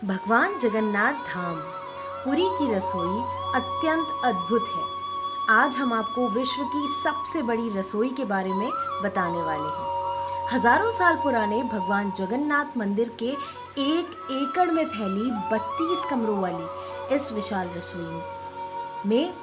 भगवान जगन्नाथ धाम पुरी की रसोई अत्यंत अद्भुत है। आज हम आपको विश्व की सबसे बड़ी रसोई के बारे में बताने वाले हैं। हजारों साल पुराने भगवान जगन्नाथ मंदिर के 1 एकड़ में फैली 32 कमरों वाली इस विशाल रसोई में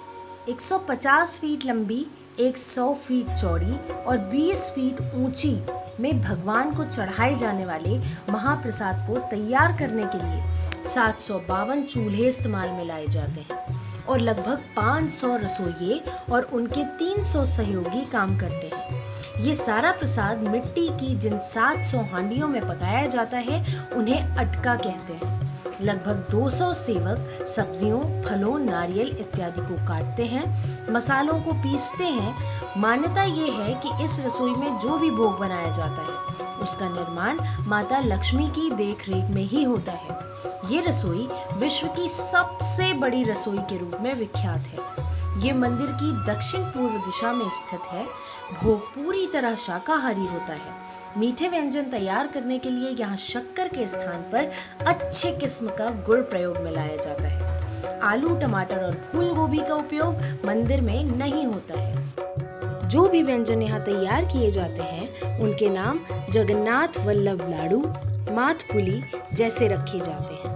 150 फीट लंबी, 100 फीट चौड़ी और 20 फीट ऊंची में भगवान को चढ़ाए जाने वाले महाप्रसाद को तैयार करने के लिए 752 चूल्हे इस्तेमाल में लाए जाते हैं और लगभग 500 रसोइये और उनके 300 सहयोगी काम करते हैं। ये सारा प्रसाद मिट्टी की जिन 700 हांडियों में पकाया जाता है उन्हें अटका कहते हैं। लगभग 200 सेवक सब्जियों, फलों, नारियल इत्यादि को काटते हैं, मसालों को पीसते हैं। मान्यता ये है कि इस रसोई में जो भी भोग बनाया जाता है उसका निर्माण माता लक्ष्मी की देखरेख में ही होता है। ये रसोई विश्व की सबसे बड़ी रसोई के रूप में विख्यात है। ये मंदिर की दक्षिण पूर्व दिशा में स्थित है। भोग पूरी तरह शाकाहारी होता है। मीठे व्यंजन तैयार करने के लिए यहाँ शक्कर के स्थान पर अच्छे किस्म का गुड़ प्रयोग में लाया जाता है। आलू, टमाटर और फूल गोभी का उपयोग मंदिर में नहीं होता है। जो भी व्यंजन यहाँ तैयार किए जाते हैं उनके नाम जगन्नाथ वल्लभ लाडू, मात पुली जैसे रखे जाते हैं।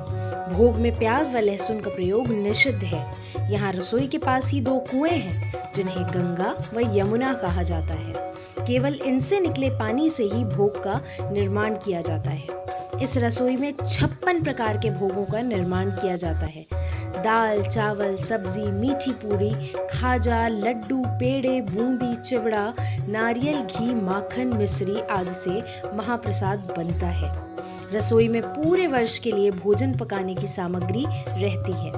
भोग में प्याज व लहसुन का प्रयोग निषिद्ध है। यहाँ रसोई के पास ही 2 कुएं हैं जिन्हें गंगा व यमुना कहा जाता है। केवल इनसे निकले पानी से ही भोग का निर्माण किया जाता है। इस रसोई में 56 प्रकार के भोगों का निर्माण किया जाता है। दाल, चावल, सब्जी, मीठी पूरी, खाजा, लड्डू, पेड़े, बूंदी, चिवड़ा, नारियल, घी, माखन, मिश्री आदि से महाप्रसाद बनता है। रसोई में पूरे वर्ष के लिए भोजन पकाने की सामग्री रहती है।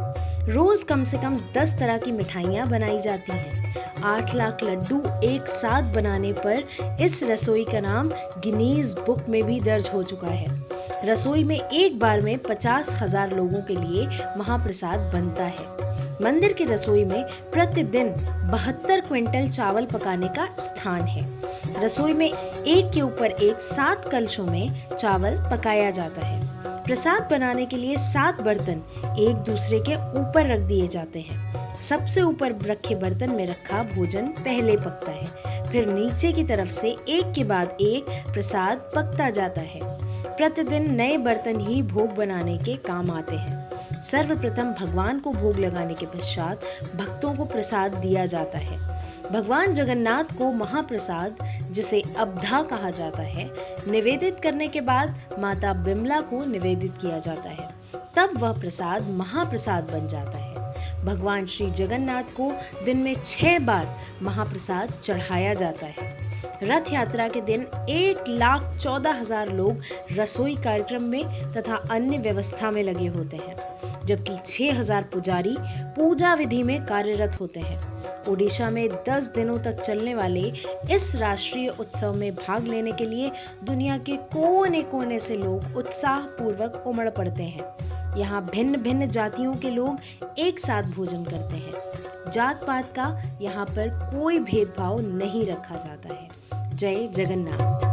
रोज कम से कम 10 तरह की मिठाइयाँ बनाई जाती हैं। 8 लाख लड्डू एक साथ बनाने पर इस रसोई का नाम गिनीज बुक में भी दर्ज हो चुका है। रसोई में एक बार में 50,000 लोगों के लिए महाप्रसाद बनता है। मंदिर की रसोई में प्रतिदिन 72 क्विंटल चावल पकाने का स्थान है। रसोई में एक के ऊपर एक 7 कलशों में चावल पकाया जाता है। प्रसाद बनाने के लिए 7 बर्तन एक दूसरे के ऊपर रख दिए जाते हैं। सबसे ऊपर रखे बर्तन में रखा भोजन पहले पकता है, फिर नीचे की तरफ से एक के बाद एक प्रसाद पकता जाता है। प्रतिदिन नए बर्तन ही भोग बनाने के काम आते हैं। सर्वप्रथम भगवान को भोग लगाने के पश्चात भक्तों को प्रसाद दिया जाता है। भगवान जगन्नाथ को महाप्रसाद, जिसे अब्धा कहा जाता है, निवेदित करने के बाद माता बिमला को निवेदित किया जाता है। तब वह प्रसाद महाप्रसाद बन जाता है। भगवान श्री जगन्नाथ को दिन में 6 बार महाप्रसाद चढ़ाया जाता है। रथ यात्रा के दिन 1,14,000 लोग रसोई कार्यक्रम में तथा अन्य व्यवस्था में लगे होते हैं, जबकि 6,000 पुजारी पूजा विधि में कार्यरत होते हैं। ओडिशा में 10 दिनों तक चलने वाले इस राष्ट्रीय उत्सव में भाग लेने के लिए दुनिया के कोने कोने से लोग उत्साह पूर्वक उमड़ पड़ते हैं। यहाँ भिन्न भिन्न जातियों के लोग एक साथ भोजन करते हैं। जात पात का यहाँ पर कोई भेदभाव नहीं रखा जाता है। जय जगन्नाथ।